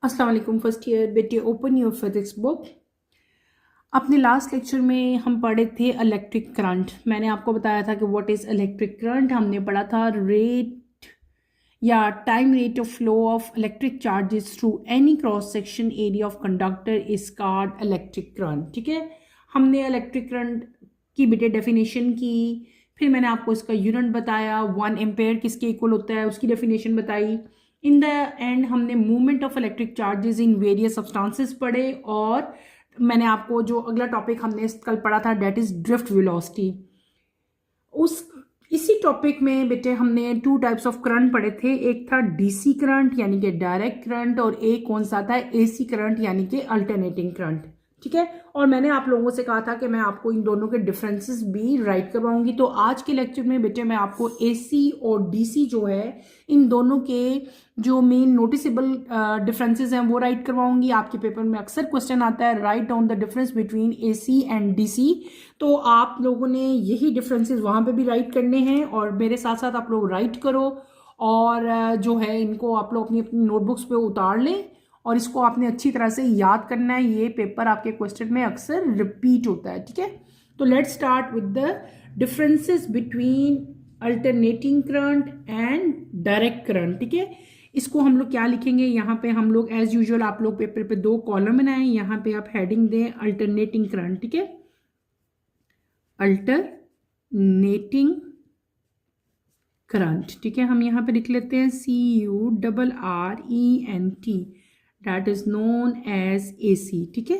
अस्सलाम वालेकुम first year बेटे, ओपन योर फिजिक्स बुक। अपने लास्ट लेक्चर में हम पढ़े थे इलेक्ट्रिक करंट। मैंने आपको बताया था कि व्हाट इज़ इलेक्ट्रिक करंट। हमने पढ़ा था रेट या time rate of flow of electric charges through any cross section area of conductor is called electric current. ठीक है, हमने इलेक्ट्रिक करंट की बेटे डेफिनेशन की, फिर मैंने आपको इसका यूनिट बताया, 1 एम्पेयर किसके इक्वल होता है उसकी डेफिनेशन बताई। इन द एंड हमने movement of electric charges in various substances पढ़े, और मैंने आपको जो अगला टॉपिक हमने कल पढ़ा था डेट इज ड्रिफ्ट वेलोसिटी। उस इसी टॉपिक में बेटे हमने 2 टाइप्स ऑफ करंट पढ़े थे। एक था डीसी करंट यानी कि डायरेक्ट करंट, और एक कौन सा था, एसी करंट यानी कि अल्टरनेटिंग करंट। ठीक है, और मैंने आप लोगों से कहा था कि मैं आपको इन दोनों के डिफरेंसेस भी राइट करवाऊंगी। तो आज के लेक्चर में बेटे मैं आपको एसी और डीसी जो है इन दोनों के जो मेन नोटिसेबल डिफरेंसेस हैं वो राइट करवाऊंगी। आपके पेपर में अक्सर क्वेश्चन आता है write down the difference between AC and DC. तो आप लोगों ने यही डिफरेंसेस वहाँ पे भी राइट करने हैं, और मेरे साथ साथ आप लोग राइट करो, और जो है इनको आप लोग अपनी अपनी नोटबुक्स पे उतार लें, और इसको आपने अच्छी तरह से याद करना है। ये पेपर आपके क्वेश्चन में अक्सर रिपीट होता है। ठीक है, तो let's start with the differences between alternating current and direct current. ठीक है, इसको हम लोग क्या लिखेंगे, यहाँ पे हम लोग एज यूजुअल आप लोग पेपर पे 2 कॉलम बनाएं, यहाँ पे आप हेडिंग दें अल्टरनेटिंग करंट। ठीक है, अल्टरनेटिंग करंट। ठीक है, हम यहाँ पे लिख लेते हैं CURRENT, that is known as AC। ठीक है,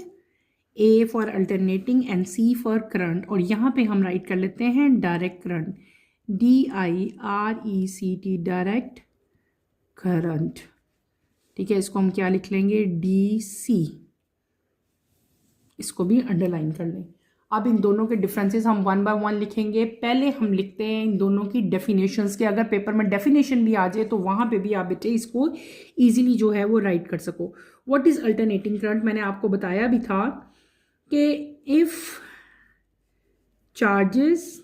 A for alternating and C for current, और यहाँ पे हम राइट कर लेते हैं direct current, DIRECT, direct current. ठीक है, इसको हम क्या लिख लेंगे, DC, इसको भी अंडरलाइन कर लें। अब इन दोनों के डिफरेंसेस हम 1 बाय 1 लिखेंगे। पहले हम लिखते हैं इन दोनों की डेफिनेशंस के, अगर पेपर में डेफिनेशन भी आ जाए तो वहाँ पे भी आप बेटे इसको इजीली जो है वो राइट कर सको। व्हाट इज़ अल्टरनेटिंग करंट, मैंने आपको बताया भी था कि if charges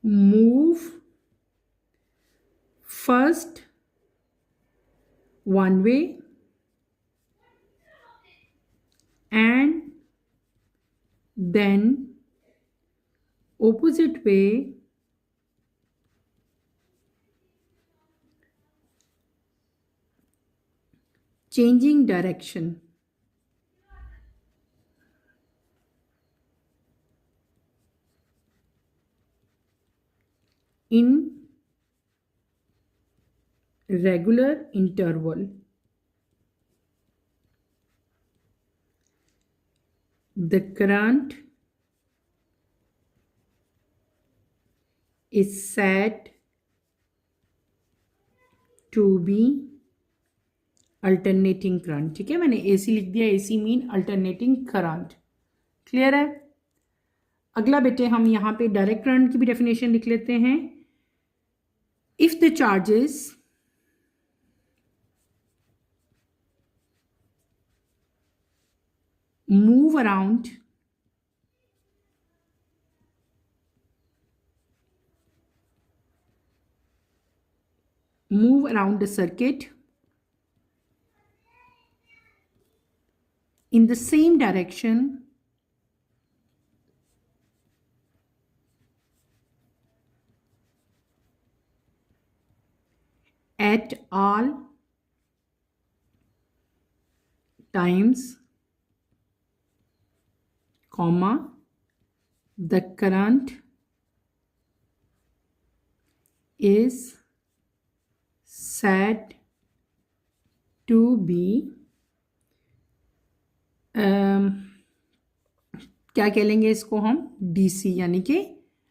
move first one way and then opposite way changing direction, in regular interval, the current is said to be alternating current. ठीक है, मैंने AC लिख दिया, AC mean alternating current. Clear है। अगला बेटे हम यहाँ पे डायरेक्ट करंट की भी डेफिनेशन लिख लेते हैं। If the charges move around the circuit in the same direction at all times, comma, the current is said to be क्या कह लेंगे इसको हम, DC यानी कि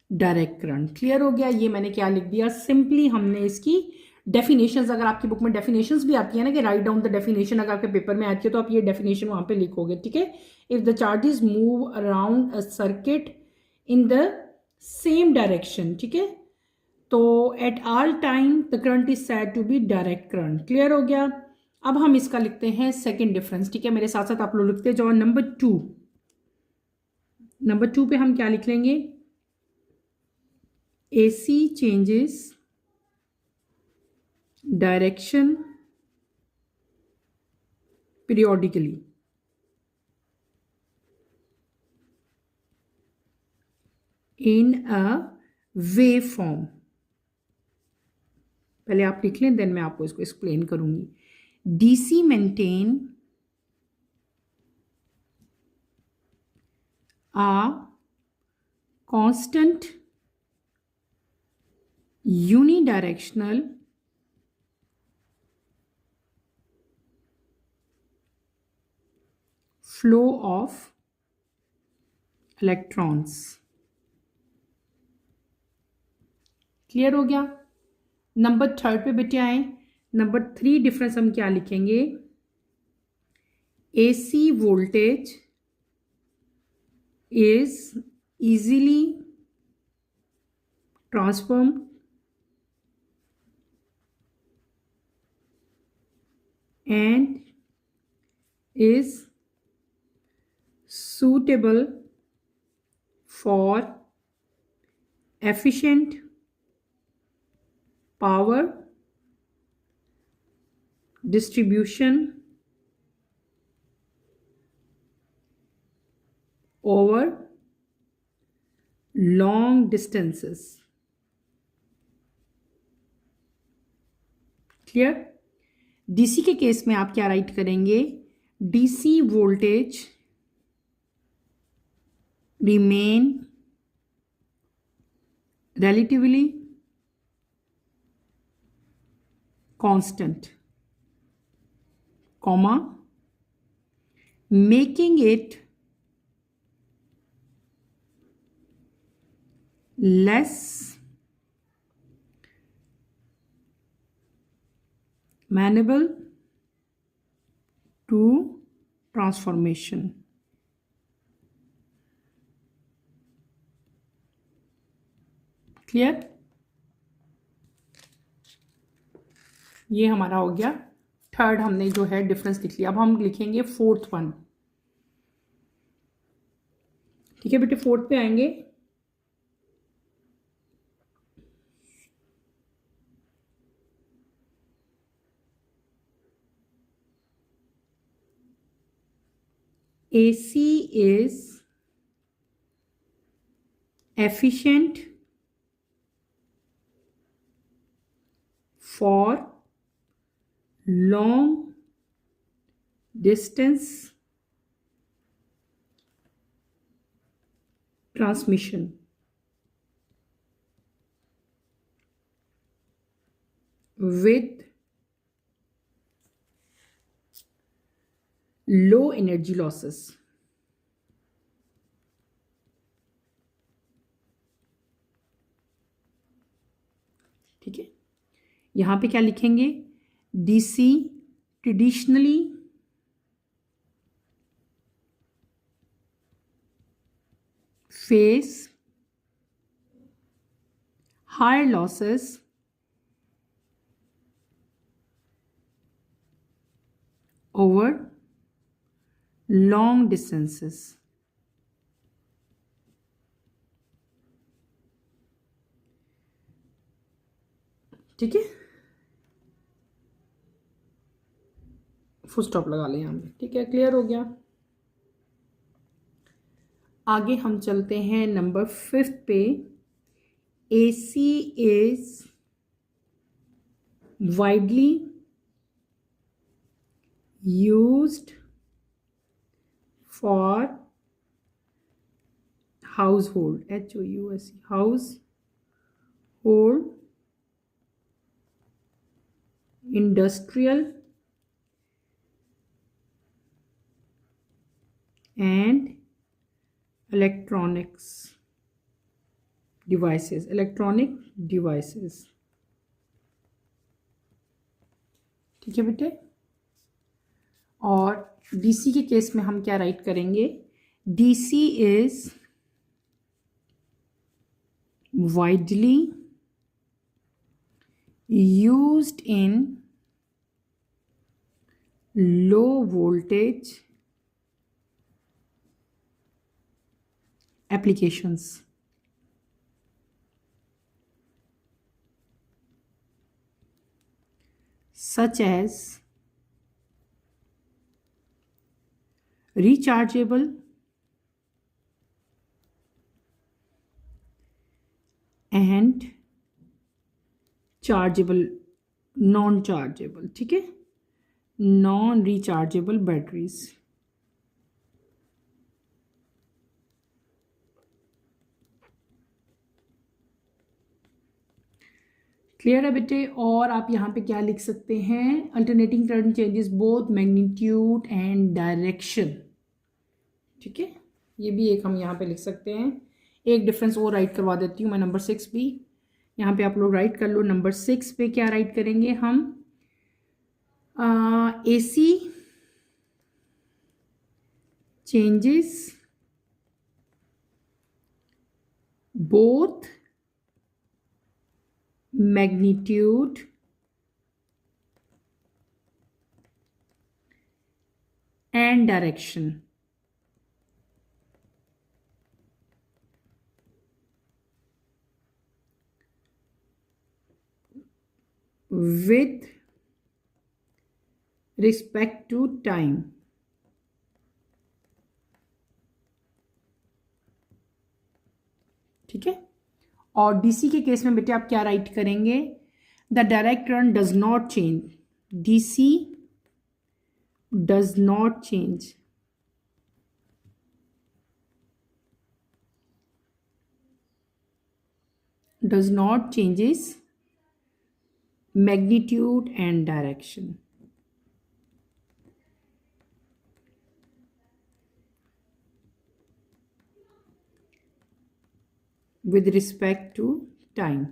डायरेक्ट करंट। क्लियर हो गया। ये मैंने क्या लिख दिया, सिंपली हमने इसकी डेफिनेशंस, अगर आपकी बुक में डेफिनेशंस भी आती है ना कि राइट डाउन द डेफिनेशन, अगर आपके पेपर में आती है तो आप ये डेफिनेशन वहां पे लिखोगे। ठीक है, if the charges move around a circuit in the same direction. ठीक है, तो at all time the current is said to be direct current. Clear हो गया। अब हम इसका लिखते हैं सेकेंड डिफरेंस। ठीक है, मेरे साथ साथ आप लोग लिखते जाओ। नंबर 2 पे हम क्या लिख लेंगे, AC changes direction periodically in a waveform. पहले आप लिख लें, देन मैं आपको इसको एक्सप्लेन करूंगी. DC maintain a constant unidirectional flow of electrons. Clear हो गया. नंबर 3 पे बेटे आए. नंबर 3 डिफरेंस हम क्या लिखेंगे? AC voltage is easily transformed and is suitable for efficient power distribution over long distances. Clear. DC के केस में आप क्या राइट करेंगे? DC voltage remain relatively constant, comma, making it less amenable to transformation. Clear. ये हमारा हो गया. Third हमने जो है डिफरेंस लिख लिया. अब हम लिखेंगे फोर्थ वन. ठीक है बेटे, फोर्थ पे आएंगे. AC is efficient for long distance transmission with low energy losses. ठीक है. यहां पे क्या लिखेंगे? DC traditionally face higher losses over long distances. ठीक है. फुल स्टॉप लगा लें यहाँ पे. ठीक है, क्लियर हो गया. आगे हम चलते हैं नंबर 5 पे. AC is widely used for household, HOUSE, household, industrial and electronic devices. ठीक है बेटे. और डीसी के केस में हम क्या राइट करेंगे? DC is widely used in low voltage applications. Such as rechargeable and chargeable, non chargeable, ठीक है, नॉन रिचार्जेबल बैटरीज। क्लियर है बेटे। और आप यहाँ पे क्या लिख सकते हैं, alternating current changes both magnitude and direction, ठीक है, ये भी एक हम यहाँ पे लिख सकते हैं। एक डिफरेंस और राइट करवा देती हूँ मैं, नंबर 6 भी यहाँ पे आप लोग राइट कर लो। नंबर 6 पे क्या राइट करेंगे हम, AC changes both magnitude and direction with respect to time। ठीक है। और डीसी के केस में बेटे आप क्या राइट करेंगे, the direct current does not change, DC does not change, does not changes magnitude and direction। with respect to time।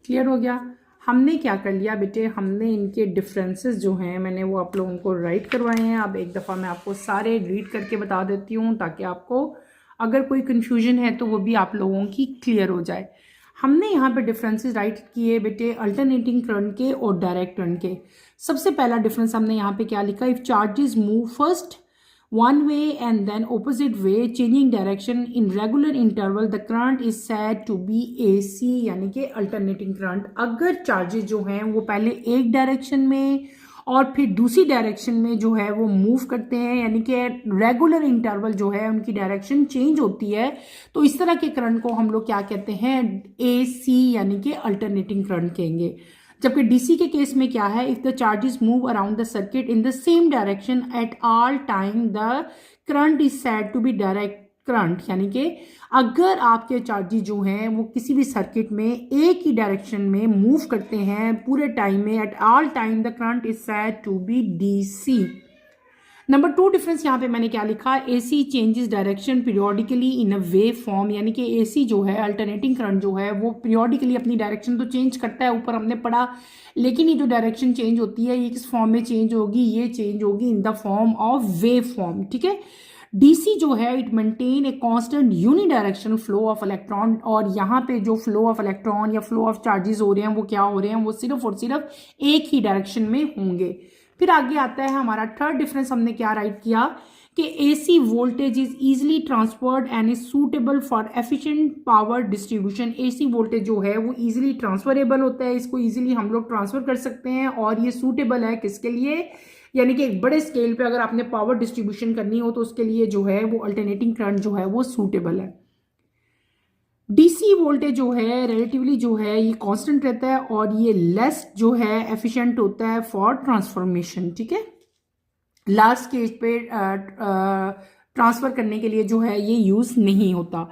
Clear हो गया। हमने क्या कर लिया बेटे, हमने इनके डिफरेंसेस जो हैं मैंने वो आप लोगों को राइट करवाए हैं। अब एक दफ़ा मैं आपको सारे रीड करके बता देती हूँ ताकि आपको अगर कोई कन्फ्यूजन है तो वो भी आप लोगों की क्लियर हो जाए। हमने यहाँ पे डिफरेंसेस राइट किए बेटे अल्टरनेटिंग करंट के और डायरेक्ट करंट के। सबसे पहला डिफरेंस हमने यहाँ पे क्या लिखा, if charges move first one way and then opposite way changing direction in regular interval the current is said to be AC, यानी कि अल्टरनेटिंग करंट। अगर चार्जेस जो हैं वो पहले एक डायरेक्शन में और फिर दूसरी डायरेक्शन में जो है वो मूव करते हैं, यानी कि रेगुलर इंटरवल जो है उनकी डायरेक्शन चेंज होती है, तो इस तरह के करंट को हम लोग क्या कहते हैं, AC यानी कि अल्टरनेटिंग करंट कहेंगे। जबकि डीसी के केस में क्या है, if the charges move around the circuit in the same direction at all time the current is said to be direct current, यानी कि अगर आपके चार्जेस जो हैं वो किसी भी सर्किट में एक ही डायरेक्शन में मूव करते हैं पूरे टाइम में, at all time the current is said to be DC. Number 2 difference यहाँ पे मैंने क्या लिखा, AC changes direction periodically in a wave form, यानी कि एसी जो है अल्टरनेटिंग करंट जो है वो पीरियोडिकली अपनी डायरेक्शन तो चेंज करता है, ऊपर हमने पढ़ा, लेकिन ये जो डायरेक्शन चेंज होती है ये किस फॉर्म में चेंज होगी, ये चेंज होगी in the form of wave form. ठीक है। डीसी जो है it maintain a constant unidirectional flow of electron, और यहाँ पे जो फ्लो ऑफ इलेक्ट्रॉन या फ्लो ऑफ चार्जेस हो रहे हैं वो क्या हो रहे हैं, वो सिर्फ और सिर्फ एक ही डायरेक्शन में होंगे। फिर आगे आता है हमारा थर्ड डिफरेंस, हमने क्या राइट किया कि AC voltage is easily transferred and is suitable for efficient power distribution. AC voltage जो है वो इजीली ट्रांसफरेबल होता है, इसको इजीली हम लोग ट्रांसफर कर सकते हैं, और ये सूटेबल है किसके लिए, यानी कि एक बड़े स्केल पे अगर आपने पावर डिस्ट्रीब्यूशन करनी हो तो उसके लिए जो है वो अल्टरनेटिंग करंट जो है वो सूटेबल है। डीसी वोल्टेज जो है रिलेटिवली जो है ये कांस्टेंट रहता है, और ये लेस जो है एफिशिएंट होता है फॉर ट्रांसफॉर्मेशन। ठीक है, लार्ज स्केल पे ट्रांसफर करने के लिए जो है ये यूज नहीं होता।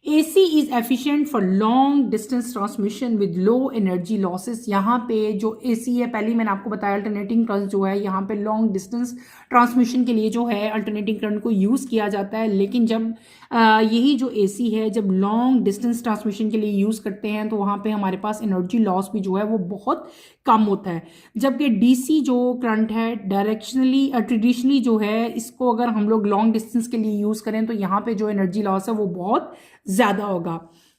AC is efficient for long distance transmission with low energy losses. यहाँ पे जो AC है, पहले मैंने आपको बताया अल्टरनेटिंग करंट जो है यहाँ पे लॉन्ग डिस्टेंस ट्रांसमिशन के लिए जो है अल्टरनेटिंग करंट को यूज़ किया जाता है, लेकिन जब यही जो AC है जब लॉन्ग डिस्टेंस ट्रांसमिशन के लिए यूज़ करते हैं तो वहाँ पे हमारे पास एनर्जी लॉस भी जो है वो बहुत कम होता है। जबकि DC जो करंट है डायरेक्शनली ट्रेडिशनली जो है इसको अगर हम लोग लॉन्ग डिस्टेंस के लिए यूज़ करें तो यहाँ पे जो एनर्जी लॉस है वो बहुत ज़्यादा होगा।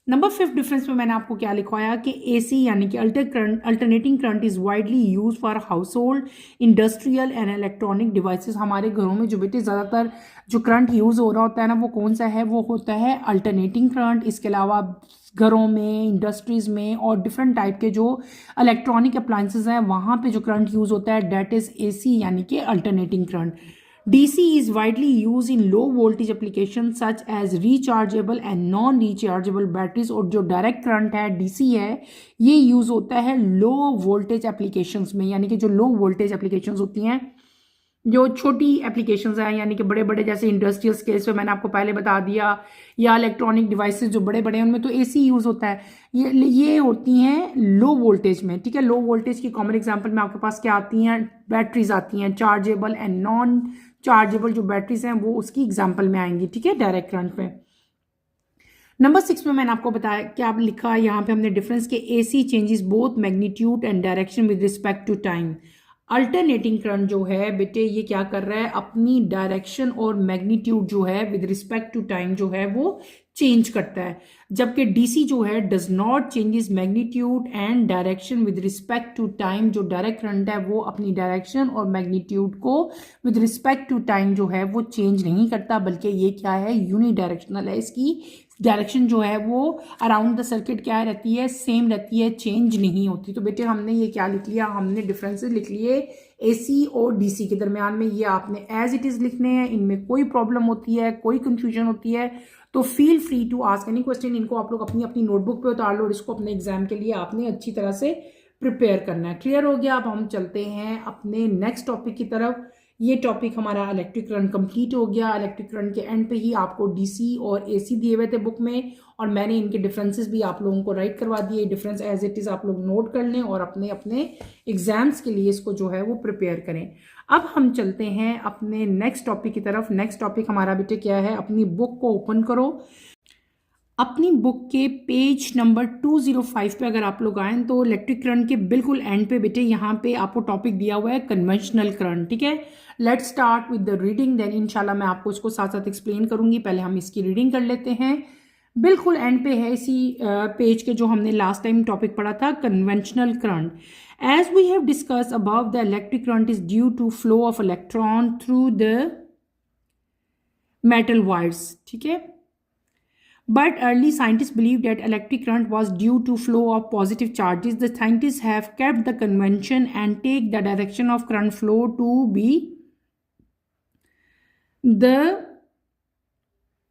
नंबर 5 डिफरेंस में मैंने आपको क्या लिखवाया कि एसी यानी कि alternating current is widely use for house hold, industrial and electronic devices. हमारे घरों में जो बेटे ज़्यादातर जो करंट यूज़ हो रहा होता है ना, वो कौन सा है? वो होता है अल्टरनेटिंग करंट। इसके अलावा घरों में, इंडस्ट्रीज़ में और डिफरेंट टाइप के जो इलेक्ट्रॉनिक अप्लाइंसेज हैं वहाँ पे जो करंट यूज़ होता है डेट इज़ एसी यानी कि alternating current. DC is widely used in low voltage applications such as rechargeable and non rechargeable batteries। और जो डायरेक्ट करंट है DC है, ये यूज़ होता है लो वोल्टेज एप्लीकेशंस में, यानी कि जो लो वोल्टेज एप्लीकेशंस होती हैं, जो छोटी एप्लीकेशंस हैं, यानी कि बड़े बड़े जैसे इंडस्ट्रियल स्केल्स पे मैंने आपको पहले बता दिया, या इलेक्ट्रॉनिक डिवाइसेस जो बड़े बड़े हैं उनमें तो AC यूज़ होता है। ये होती हैं लो वोल्टेज में, ठीक है। लो वोल्टेज की कॉमन एग्जांपल में आपके पास क्या आती हैं? बैटरीज आती हैं, चार्जेबल एंड नॉन चार्जेबल जो बैटरीज हैं वो उसकी एग्जाम्पल में आएंगी, ठीक है, डायरेक्ट करंट में। नंबर 6 में मैंने आपको बताया क्या लिखा यहाँ पे हमने डिफरेंस के AC changes both magnitude and direction with respect to time. Alternating current जो है बेटे ये क्या कर रहा है? अपनी डायरेक्शन और मैग्नीट्यूड जो है विद रिस्पेक्ट टू टाइम जो है वो चेंज करता है, जबकि DC जो है does not changes magnitude and direction with respect to time. जो डायरेक्ट करंट है वो अपनी डायरेक्शन और मैग्नीट्यूड को विद रिस्पेक्ट टू टाइम जो है वो चेंज नहीं करता, बल्कि ये क्या है? यूनिडायरेक्शनल है। इसकी डायरेक्शन जो है वो अराउंड द सर्किट क्या रहती है? सेम रहती है, चेंज नहीं होती। तो बेटे हमने ये क्या लिख लिया? हमने डिफरेंसेस लिख लिए AC और DC के दरमियान में। ये आपने एज इट इज़ लिखने हैं। इनमें कोई प्रॉब्लम होती है, कोई कंफ्यूजन होती है तो feel free to ask any question. इनको आप लोग अपनी अपनी नोटबुक पे उतार लो और इसको अपने एग्जाम के लिए आपने अच्छी तरह से प्रिपेयर करना है। क्लियर हो गया? अब हम चलते हैं अपने नेक्स्ट टॉपिक की तरफ। ये टॉपिक हमारा इलेक्ट्रिक करंट कंप्लीट हो गया। इलेक्ट्रिक करंट के एंड पे ही आपको DC और AC दिए हुए थे बुक में, और मैंने इनके डिफरेंसेस भी आप लोगों को राइट करवा दिए। डिफरेंस एज इट इज़ आप लोग नोट कर लें और अपने अपने एग्जाम्स के लिए इसको जो है वो प्रिपेयर करें। अब हम चलते हैं अपने नेक्स्ट टॉपिक की तरफ। नेक्स्ट टॉपिक हमारा बेटे क्या है? अपनी बुक को ओपन करो। अपनी बुक के पेज नंबर 205 पे अगर आप लोग आए तो इलेक्ट्रिक करंट के बिल्कुल एंड पे बेटे यहाँ पे आपको टॉपिक दिया हुआ है कन्वेंशनल करंट, ठीक है। Let's start with the reading, then इंशाल्लाह मैं आपको इसको साथ साथ एक्सप्लेन करूंगी। पहले हम इसकी रीडिंग कर लेते हैं। बिल्कुल एंड पे है इसी पेज के जो हमने लास्ट टाइम टॉपिक पढ़ा था, conventional current. As we have discuss above, the electric current is due to flow of electron through the metal wires, ठीक है। But early scientists believed that electric current was due to flow of positive charges. The scientists have kept the convention and take the direction of current flow to be the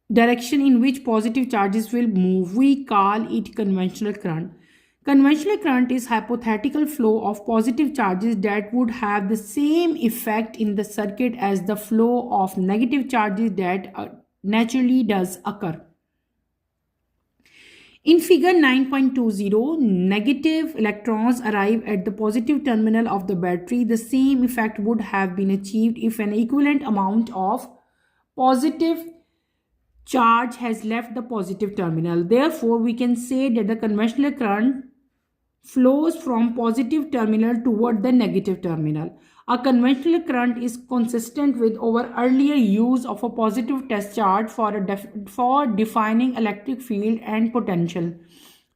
direction in which positive charges will move. We call it conventional current. Conventional current is hypothetical flow of positive charges that would have the same effect in the circuit as the flow of negative charges that naturally does occur. In figure 9.20, negative electrons arrive at the positive terminal of the battery. The same effect would have been achieved if an equivalent amount of positive charge has left the positive terminal. Therefore, we can say that the conventional current flows from positive terminal toward the negative terminal. A conventional current is consistent with our earlier use of a positive test charge for defining electric field and potential.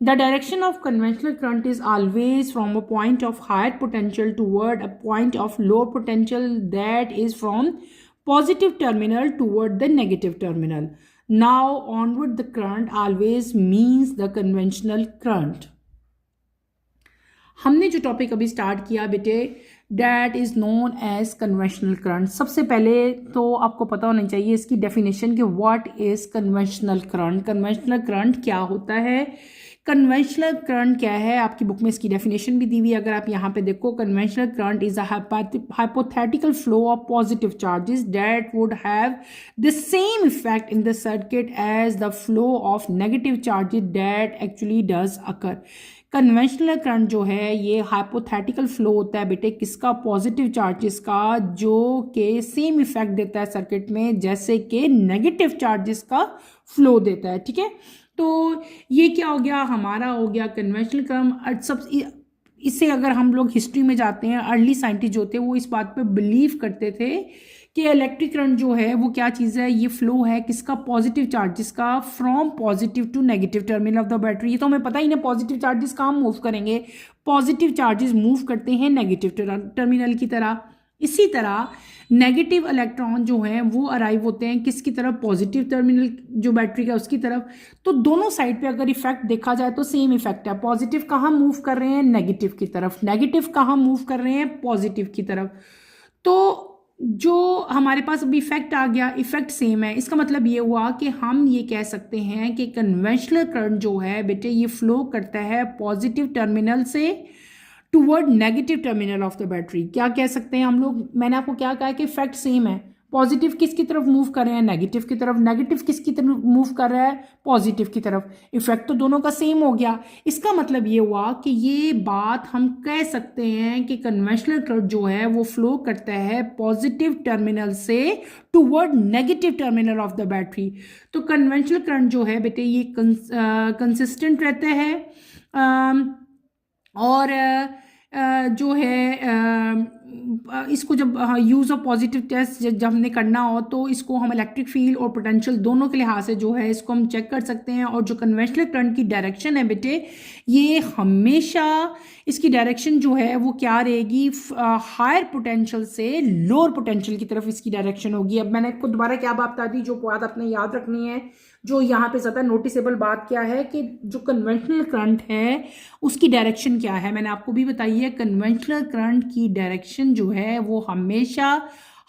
The direction of conventional current is always from a point of higher potential toward a point of lower potential, that is from positive terminal toward the negative terminal. Now onward, the current always means the conventional current. हमने जो topic अभी start किया बेटे, that is known as conventional current. सबसे पहले तो आपको पता होना चाहिए इसकी डेफिनेशन कि what is conventional current. Conventional current क्या होता है? कन्वेंशनल करंट क्या है? आपकी बुक में इसकी डेफिनेशन भी दी हुई है, अगर आप यहाँ पे देखो। Conventional current is a hypothetical flow of positive charges that would have the same effect in the circuit as the flow of negative charges that actually does occur. Conventional current जो है ये हाइपोथेटिकल फ्लो होता है बेटे किसका? Positive charges का, जो कि सेम इफेक्ट देता है सर्किट में जैसे कि नेगेटिव चार्जेस का फ्लो देता है, ठीक है। तो ये क्या हो गया? हमारा हो गया कन्वेंशनल करंट। सब इससे अगर हम लोग हिस्ट्री में जाते हैं, अर्ली साइंटिस्ट जो थे वो इस बात पे बिलीव करते थे कि इलेक्ट्रिक करंट जो है वो क्या चीज़ है, ये फ्लो है किसका, पॉजिटिव चार्जेस का, from positive to negative terminal of the battery. ये तो हमें पता ही ना, पॉजिटिव चार्जेस कहाँ मूव करेंगे, पॉजिटिव चार्जेस मूव करते हैं नेगेटिव टर्मिनल की तरह। इसी तरह नेगेटिव इलेक्ट्रॉन जो हैं वो अराइव होते हैं किसकी तरफ, पॉजिटिव टर्मिनल जो बैटरी का उसकी तरफ। तो दोनों साइड पे अगर इफेक्ट देखा जाए तो सेम इफेक्ट है। पॉजिटिव कहाँ मूव कर रहे हैं, नेगेटिव की तरफ, नेगेटिव कहाँ मूव कर रहे हैं, पॉजिटिव की तरफ। तो जो हमारे पास अभी इफेक्ट आ गया, इफेक्ट सेम है। इसका मतलब ये हुआ कि हम ये कह सकते हैं कि कन्वेंशनल करंट जो है बेटे ये फ्लो करता है पॉजिटिव टर्मिनल से toward negative terminal of the battery. क्या कह सकते हैं हम लोग, मैंने आपको क्या कहा कि इफेक्ट सेम है। पॉजिटिव किसकी तरफ मूव कर रहे हैं, नेगेटिव की तरफ, नेगेटिव किसकी तरफ मूव कर रहा है, पॉजिटिव की तरफ। इफेक्ट तो दोनों का सेम हो गया। इसका मतलब ये हुआ कि ये बात हम कह सकते हैं कि कन्वेंशनल करंट जो है वो फ्लो करता है पॉजिटिव टर्मिनल से toward negative terminal of the battery. तो कन्वेंशनल करंट जो है बेटे ये कंसिस्टेंट रहता है और जो है इसको जब यूज़ ऑफ पॉजिटिव टेस्ट जब हमने करना हो तो इसको हम इलेक्ट्रिक फील्ड और पोटेंशियल दोनों के लिहाज से जो है इसको हम चेक कर सकते हैं। और जो कन्वेंशनल करंट की डायरेक्शन है बेटे ये हमेशा इसकी डायरेक्शन जो है वो क्या रहेगी, हायर पोटेंशियल से लोअर पोटेंशियल की तरफ इसकी डायरेक्शन होगी। अब मैंने आपको दोबारा क्या बात बता दी, जो बात आपने याद रखनी है, जो यहाँ पे ज़्यादा नोटिसेबल बात क्या है कि जो कन्वेंशनल करंट है उसकी डायरेक्शन क्या है। मैंने आपको भी बताई है कन्वेंशनल करंट की डायरेक्शन जो है वो हमेशा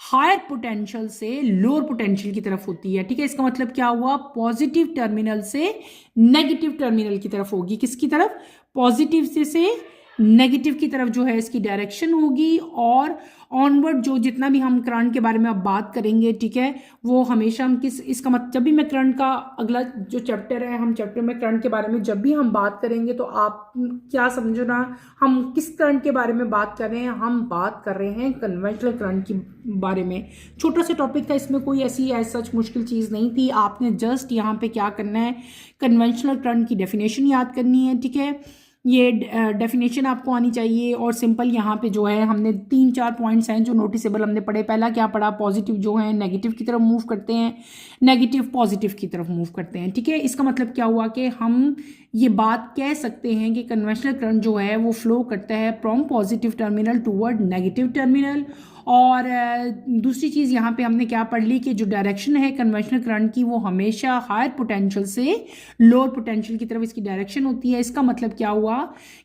हायर पोटेंशियल से लोअर पोटेंशियल की तरफ होती है। ठीक है, इसका मतलब क्या हुआ, पॉजिटिव टर्मिनल से नेगेटिव टर्मिनल की तरफ होगी। किसकी तरफ, पॉजिटिव से नेगेटिव की तरफ जो है इसकी डायरेक्शन होगी। और ऑनवर्ड जो जितना भी हम करंट के बारे में अब बात करेंगे, ठीक है, वो हमेशा हम इसका मतलब जब भी मैं करंट का अगला जो चैप्टर है, हम चैप्टर में करंट के बारे में जब भी हम बात करेंगे तो आप क्या समझना, हम किस करंट के बारे में बात कर रहे हैं, हम बात कर रहे हैं कन्वेंशनल करंट के बारे में। छोटा सा टॉपिक था, इसमें कोई ऐसी सच मुश्किल चीज़ नहीं थी। आपने जस्ट यहाँ पे क्या करना है, कन्वेंशनल करंट की डेफिनेशन याद करनी है। ठीक है, ये डेफिनेशन आपको आनी चाहिए। और सिंपल यहाँ पे जो है हमने 3-4 पॉइंट्स हैं जो नोटिसेबल हमने पढ़े। पहला क्या पढ़ा, पॉजिटिव जो है नेगेटिव की तरफ मूव करते हैं, नेगेटिव पॉजिटिव की तरफ मूव करते हैं। ठीक है, इसका मतलब क्या हुआ कि हम ये बात कह सकते हैं कि कन्वेंशनल करंट जो है वो फ्लो करता है from positive terminal toward negative terminal. और दूसरी चीज़ यहाँ पे हमने क्या पढ़ ली कि जो डायरेक्शन है कन्वेंशनल करंट की वो हमेशा हायर पोटेंशियल से लोअर पोटेंशियल की तरफ इसकी डायरेक्शन होती है। इसका मतलब क्या हुआ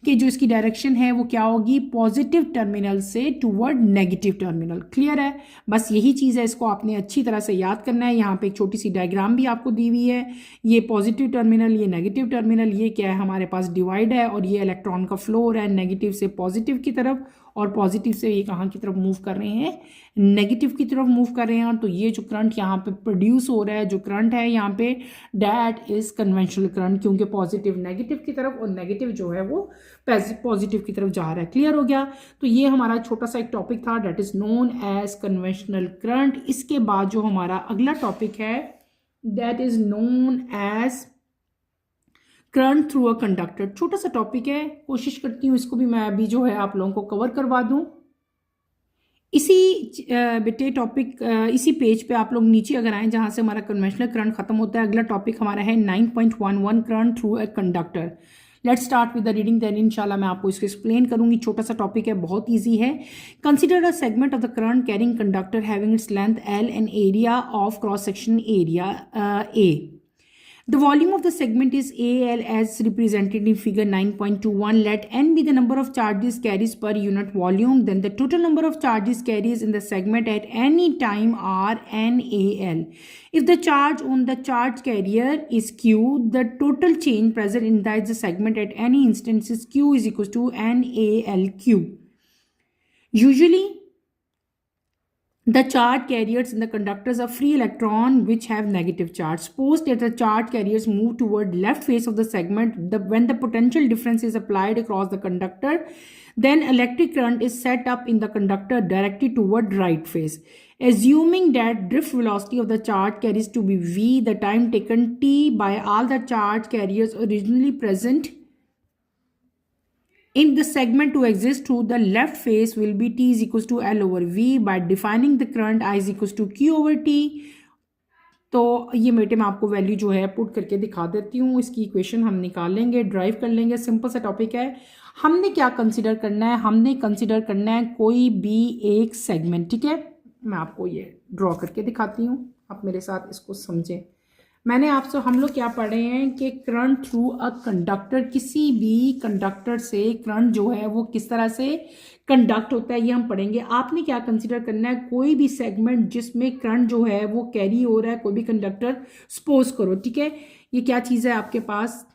कि जो इसकी डायरेक्शन है वो क्या होगी, पॉजिटिव टर्मिनल से टूवर्ड नेगेटिव टर्मिनल। क्लियर है, बस यही चीज़ है, इसको आपने अच्छी तरह से याद करना है। यहाँ पे एक छोटी सी डायग्राम भी आपको दी हुई है, ये पॉजिटिव टर्मिनल, ये नेगेटिव टर्मिनल, ये क्या है हमारे पास डिवाइड है, और ये इलेक्ट्रॉन का फ्लो हो रहा है नेगेटिव से पॉजिटिव की तरफ, और पॉजिटिव से ये कहाँ की तरफ मूव कर रहे हैं, नेगेटिव की तरफ मूव कर रहे हैं। तो ये जो करंट यहाँ पे प्रोड्यूस हो रहा है, जो करंट है यहाँ पे, दैट इज कन्वेंशनल करंट, क्योंकि पॉजिटिव नेगेटिव की तरफ और नेगेटिव जो है वो पॉजिटिव की तरफ जा रहा है। क्लियर हो गया। तो ये हमारा छोटा सा एक टॉपिक था, that is known as conventional current. इसके बाद जो हमारा अगला टॉपिक है that is known as current through a conductor. छोटा सा टॉपिक है, कोशिश करती हूँ इसको भी मैं अभी जो है आप लोगों को कवर करवा दूँ। इसी बेटे टॉपिक इसी पेज पे आप लोग नीचे अगर आएँ जहाँ से हमारा कन्वेंशनल करंट खत्म होता है, अगला टॉपिक हमारा है 9.11 current through a conductor. Let's start with the reading, then इंशाल्लाह मैं आपको इसको एक्सप्लेन करूंगी। छोटा सा टॉपिक है, बहुत ईजी है। Consider a segment of the current carrying conductor having its length L and area of cross section area A. The volume of the segment is AL as represented in figure 9.21. Let N be the number of charges carries per unit volume. Then the total number of charges carries in the segment at any time are NAL. If the charge on the charge carrier is Q, the total change present inside the segment at any instant is Q is equal to NALQ. Usually, the charge carriers in the conductors are free electron which have negative charge. Suppose that the charge carriers move toward left face of the segment. When the potential difference is applied across the conductor, then electric current is set up in the conductor directed toward right face. Assuming that drift velocity of the charge carriers to be v, the time taken t by all the charge carriers originally present In the segment to exist through the left face will be T is equals to L over V. By defining the current I is equals to Q over T. तो ये बेटे मैं आपको value जो है put करके दिखा देती हूँ, इसकी इक्वेशन हम निकाल लेंगे, ड्राइव कर लेंगे। सिंपल सा टॉपिक है। हमने क्या कंसिडर करना है, हमने कंसिडर करना है कोई भी एक सेगमेंट, ठीक है। मैं आपको ये ड्रॉ करके दिखाती हूँ, आप मेरे साथ इसको समझें। मैंने आपसे, हम लोग क्या पढ़े हैं कि करंट थ्रू अ कंडक्टर, किसी भी कंडक्टर से करंट जो है वो किस तरह से कंडक्ट होता है, ये हम पढ़ेंगे। आपने क्या कंसीडर करना है, कोई भी सेगमेंट जिसमें करंट जो है वो कैरी हो रहा है, कोई भी कंडक्टर सपोज करो, ठीक है। ये क्या चीज़ है आपके पास,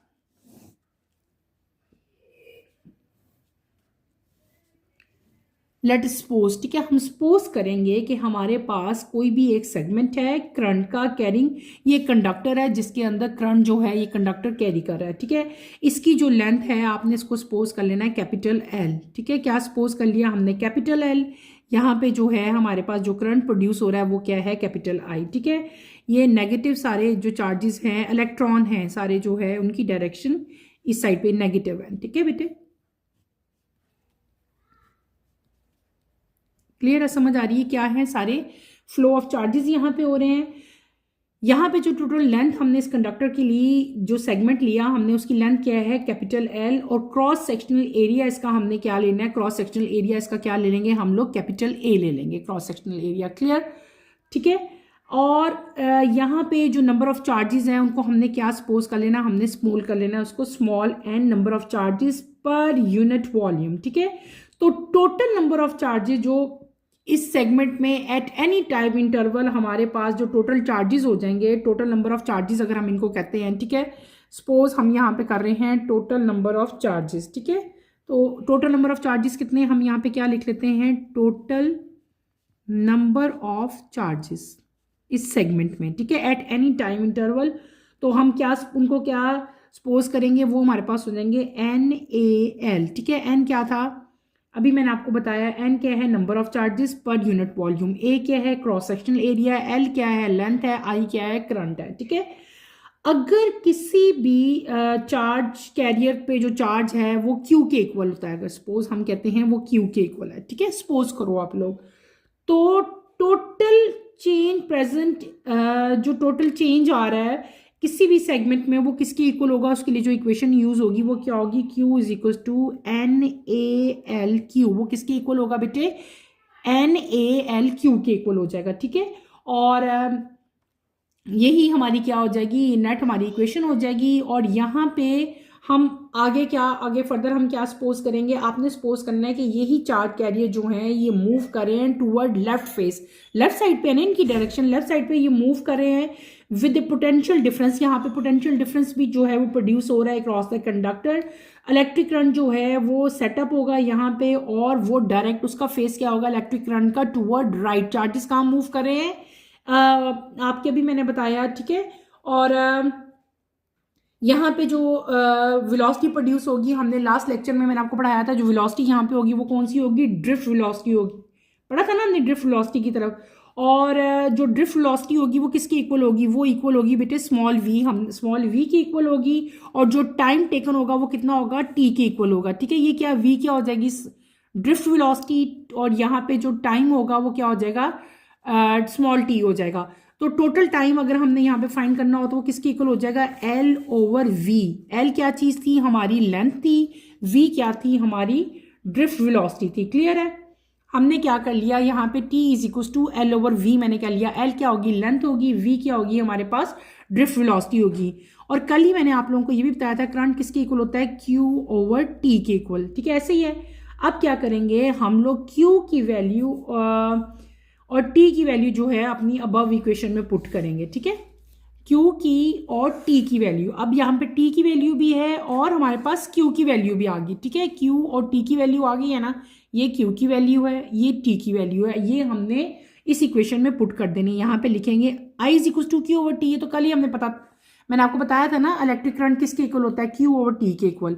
लेट सपोज, ठीक है। हम सपोज करेंगे कि हमारे पास कोई भी एक सेगमेंट है करंट का कैरिंग, ये कंडक्टर है जिसके अंदर करंट जो है ये कंडक्टर कैरी कर रहा है, ठीक है। इसकी जो लेंथ है आपने इसको सपोज कर लेना है कैपिटल एल, ठीक है। क्या सपोज कर लिया हमने, कैपिटल एल। यहाँ पे जो है हमारे पास जो करंट प्रोड्यूस हो रहा है वो क्या है, कैपिटल आई, ठीक है। ये नेगेटिव सारे जो चार्जेस हैं, इलेक्ट्रॉन हैं सारे जो है उनकी डायरेक्शन इस साइड पे नेगेटिव है, ठीक है बेटे। क्लियर है, समझ आ रही है क्या है, सारे फ्लो ऑफ चार्जेस यहाँ पे हो रहे हैं। यहाँ पे जो टोटल लेंथ हमने इस कंडक्टर के लिए जो सेगमेंट लिया हमने, उसकी लेंथ क्या है, कैपिटल एल। और क्रॉस सेक्शनल एरिया इसका हमने क्या लेना है, क्रॉस सेक्शनल एरिया इसका क्या ले लेंगे हम लोग, कैपिटल ए ले लेंगे, क्रॉस सेक्शनल एरिया। क्लियर, ठीक है। और यहाँ पे जो नंबर ऑफ चार्जेस हैं उनको हमने क्या सपोज कर लेना, हमने स्मॉल कर लेना उसको, small n number of charges per unit volume, ठीक है। तो टोटल नंबर ऑफ चार्जेस जो इस सेगमेंट में एट एनी टाइम इंटरवल हमारे पास जो टोटल चार्जेस हो जाएंगे, टोटल नंबर ऑफ चार्जेस अगर हम इनको कहते हैं, ठीक है। सपोज हम यहाँ पे कर रहे हैं टोटल नंबर ऑफ चार्जेस, ठीक है। तो टोटल नंबर ऑफ चार्जेस कितने, हम यहाँ पे क्या लिख लेते हैं, टोटल नंबर ऑफ चार्जेस इस सेगमेंट में, ठीक है, एट एनी टाइम इंटरवल। तो हम क्या उनको क्या सपोज करेंगे, वो हमारे पास हो जाएंगे एन ए एल, ठीक है। एन क्या था, अभी मैंने आपको बताया, एन क्या है, number of charges per unit volume, A क्या है, क्रॉस सेक्शनल एरिया, एल क्या है, लेंथ है, आई क्या है, करंट है, ठीक है। अगर किसी भी चार्ज कैरियर पे जो चार्ज है वो क्यू के इक्वल होता है, अगर सपोज हम कहते हैं वो क्यू के इक्वल है, ठीक है, सपोज करो आप लोग, तो टोटल चेंज प्रेजेंट, जो टोटल चेंज आ रहा है किसी भी सेगमेंट में वो किसके इक्वल होगा, उसके लिए जो इक्वेशन यूज होगी वो क्या होगी, Q is equal to N A l q. वो किसके इक्वल होगा बेटे, एन ए एल क्यू के इक्वल हो जाएगा, ठीक है। और यही हमारी क्या हो जाएगी, नेट हमारी इक्वेशन हो जाएगी। और यहाँ पे हम आगे क्या, आगे फर्दर हम क्या सपोज करेंगे, आपने सपोज करना है कि यही चार्ज कैरियर जो हैं ये मूव कर रहे हैं toward left face, left side पे है ना इनकी डायरेक्शन, लेफ्ट साइड पे ये मूव कर रहे हैं विद द पोटेंशियल डिफरेंस। यहाँ पे पोटेंशियल डिफरेंस भी जो है वो प्रोड्यूस हो रहा है cross the conductor. Electric current जो है वो सेटअप होगा यहाँ पे, और वो डायरेक्ट उसका फेस क्या होगा, इलेक्ट्रिक करंट का टूवर्ड राइट। चार्जेस कहाँ मूव कर रहे हैं, आपके भी मैंने बताया, ठीक है। और यहाँ पे जो वेलोसिटी प्रोड्यूस होगी, हमने लास्ट लेक्चर में मैंने आपको पढ़ाया था, जो वेलोसिटी यहाँ पे होगी वो कौन सी होगी, ड्रिफ्ट वेलोसिटी होगी, पढ़ा था ना हमने ड्रिफ्ट वेलोसिटी की तरफ। और जो ड्रिफ्ट वेलोसिटी होगी वो किसकी इक्वल होगी, वो इक्वल होगी बेटे स्मॉल वी, हम स्मॉल वी की इक्वल होगी। और जो टाइम टेकन होगा वो कितना होगा, टी के इक्वल होगा, ठीक है। ये क्या, वी क्या हो जाएगी, ड्रिफ्ट वेलोसिटी, और यहाँ पे जो टाइम होगा वो क्या हो जाएगा, स्मॉल टी हो जाएगा। तो टोटल टाइम अगर हमने यहाँ पे फाइंड करना हो तो वो किसकी इक्वल हो जाएगा, एल ओवर वी। एल क्या चीज थी, हमारी लेंथ थी, वी क्या थी, हमारी ड्रिफ्ट वेलोसिटी थी। क्लियर है, हमने क्या कर लिया यहाँ पे, t is equal to l over v मैंने क्या लिया, एल क्या होगी, लेंथ होगी, वी क्या होगी, हमारे पास ड्रिफ्ट वेलोसिटी होगी। और कल ही मैंने आप लोगों को ये भी बताया था करंट किसके इक्वल होता है, क्यू ओवर टी के इक्वल, ठीक है। ऐसे ही है। अब क्या करेंगे हम लोग, क्यू की वैल्यू और टी की वैल्यू जो है अपनी अबव इक्वेशन में पुट करेंगे, ठीक है। क्यू की और टी की वैल्यू, अब यहाँ पे टी की वैल्यू भी है और हमारे पास क्यू की वैल्यू भी आ गई, ठीक है। क्यू और टी की वैल्यू आ गई है ना, ये क्यू की वैल्यू है, ये टी की वैल्यू है, ये हमने इस इक्वेशन में पुट कर देनी। यहाँ पे लिखेंगे I is equal to Q over T, ये तो कल ही हमने मैंने आपको बताया था ना, इलेक्ट्रिक करंट किसके इक्वल होता है, क्यू ओवर टी के इक्वल।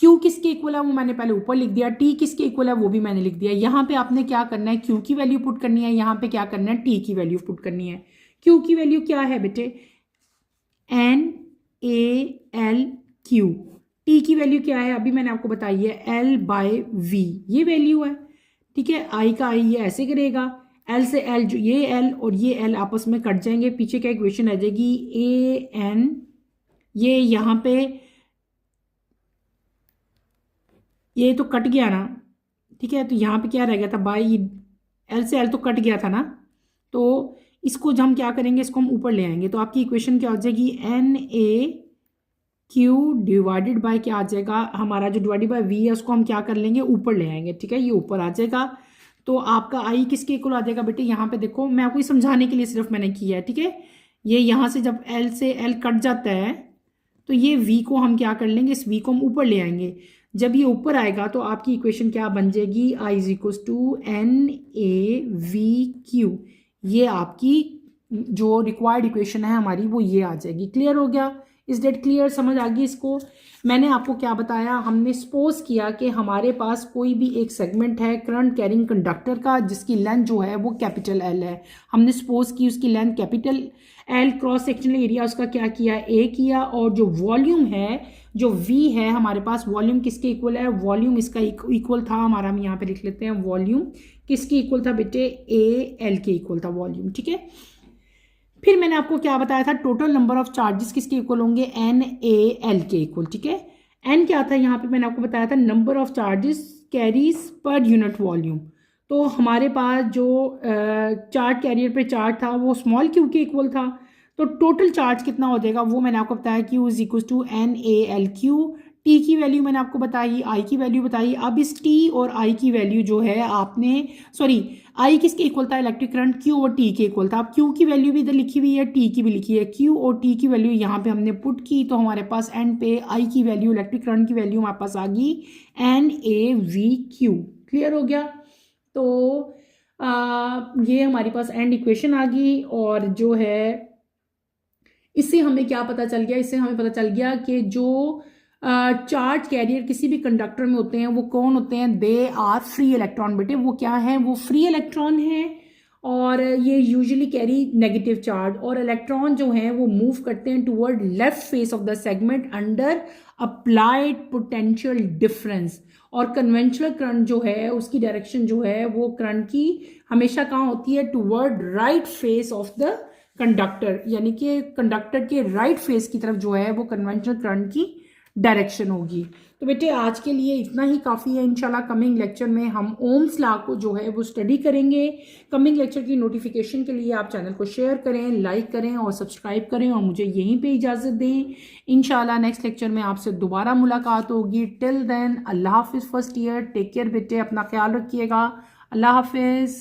क्यू किसके इक्वल है वो मैंने पहले ऊपर लिख दिया, टी किसके इक्वल है वो भी मैंने लिख दिया। यहाँ पे आपने क्या करना है, क्यू की वैल्यू पुट करनी है, यहाँ पे क्या करना है, टी की वैल्यू पुट करनी है। क्यू की वैल्यू क्या है बेटे, n A l q, t की वैल्यू क्या है अभी मैंने आपको बताई है, एल बाय वी ये वैल्यू है, ठीक है। आई का आई ये ऐसे करेगा, एल से एल जो ये एल और ये एल आपस में कट जाएंगे, पीछे क्या इक्वेशन आ जाएगी, ए एन, ये यहाँ पे ये तो कट गया ना, ठीक है। तो यहाँ पे क्या रह गया था, बाई एल से एल तो कट गया था ना, तो इसको हम क्या करेंगे, इसको हम ऊपर ले आएंगे, तो आपकी इक्वेशन क्या हो जाएगी, n A q divided by क्या आ जाएगा, हमारा जो डिवाइडेड बाय वी है उसको हम क्या कर लेंगे, ऊपर ले आएंगे, ठीक है, ये ऊपर आ जाएगा। तो आपका आई किसके इक्वल आ जाएगा बेटे, यहाँ पे देखो मैं आपको ये समझाने के लिए सिर्फ मैंने किया है, ठीक है। ये यहाँ से जब एल से एल कट जाता है तो ये वी को हम क्या कर लेंगे, इस वी को हम ऊपर ले आएंगे। जब ये ऊपर आएगा तो आपकी इक्वेशन क्या बन जाएगी, I is equal to N A we Q, ये आपकी जो रिक्वायर्ड इक्वेशन है हमारी वो ये आ जाएगी। क्लियर हो गया, इज डेट क्लियर, समझ आ गई इसको। मैंने आपको क्या बताया, हमने सपोज किया कि हमारे पास कोई भी एक सेगमेंट है करंट कैरिंग कंडक्टर का जिसकी लेंथ जो है वो कैपिटल एल है, हमने सपोज की उसकी length capital L, cross sectional area उसका क्या किया, ए किया, और जो वॉल्यूम है जो वी है हमारे पास, वॉल्यूम किसके इक्वल है, वॉल्यूम इसका इक्वल था हमारा, हम यहाँ पे लिख लेते हैं वॉल्यूम किसके इक्वल था बेटे, ए एल के इक्वल था वॉल्यूम, ठीक है। फिर मैंने आपको क्या बताया था, टोटल नंबर ऑफ चार्जेस किसके इक्वल होंगे, एन ए एल के इक्वल, ठीक है। एन क्या था यहाँ पे मैंने आपको बताया था, नंबर ऑफ चार्जेस कैरीज पर यूनिट वॉल्यूम। तो हमारे पास जो चार्ज कैरियर पे चार्ज था वो स्मॉल क्यू के इक्वल था, तो टोटल चार्ज कितना हो जाएगा वो मैंने आपको बताया, q is equal to N A l q. T की वैल्यू मैंने आपको बताई, आई की वैल्यू बताई। अब इस टी और आई की वैल्यू जो है आपने, सॉरी आई किसके इक्वल था, इलेक्ट्रिक करंट क्यू और टी के इक्वल था। अब क्यू की वैल्यू भी इधर लिखी हुई है, टी की भी लिखी है, क्यू और टी की वैल्यू यहाँ पे हमने पुट की, तो हमारे पास एंड पे आई की वैल्यू, इलेक्ट्रिक करंट की वैल्यू हमारे पास आ गई n A we q. Clear हो गया, तो ये हमारे पास एंड इक्वेशन आ गई। और जो है इससे हमें क्या पता चल गया, इससे हमें पता चल गया कि जो चार्ज कैरियर किसी भी कंडक्टर में होते हैं वो कौन होते हैं, दे आर फ्री इलेक्ट्रॉन बेटे, वो क्या है, वो फ्री इलेक्ट्रॉन है, और ये यूजुअली कैरी नेगेटिव चार्ज, और इलेक्ट्रॉन जो हैं वो मूव करते हैं toward left face of the segment under applied potential difference. और कन्वेंशनल करंट जो है उसकी डायरेक्शन जो है वो करंट की हमेशा कहाँ होती है, toward right face of the conductor, यानी कि कंडक्टर के राइट फेस की तरफ जो है वो कन्वेंशनल करंट की डायरेक्शन होगी। तो बेटे आज के लिए इतना ही काफ़ी है, इंशाल्लाह कमिंग लेक्चर में हम ओम्स लॉ को जो है वो स्टडी करेंगे। कमिंग लेक्चर की नोटिफिकेशन के लिए आप चैनल को शेयर करें, लाइक करें और सब्सक्राइब करें, और मुझे यहीं पे इजाज़त दें। इंशाल्लाह नेक्स्ट लेक्चर में आपसे दोबारा मुलाकात होगी। टिल देन अल्लाह हाफिज़ फर्स्ट ईयर, टेक केयर बेटे, अपना ख्याल रखिएगा, अल्लाह हाफिज़।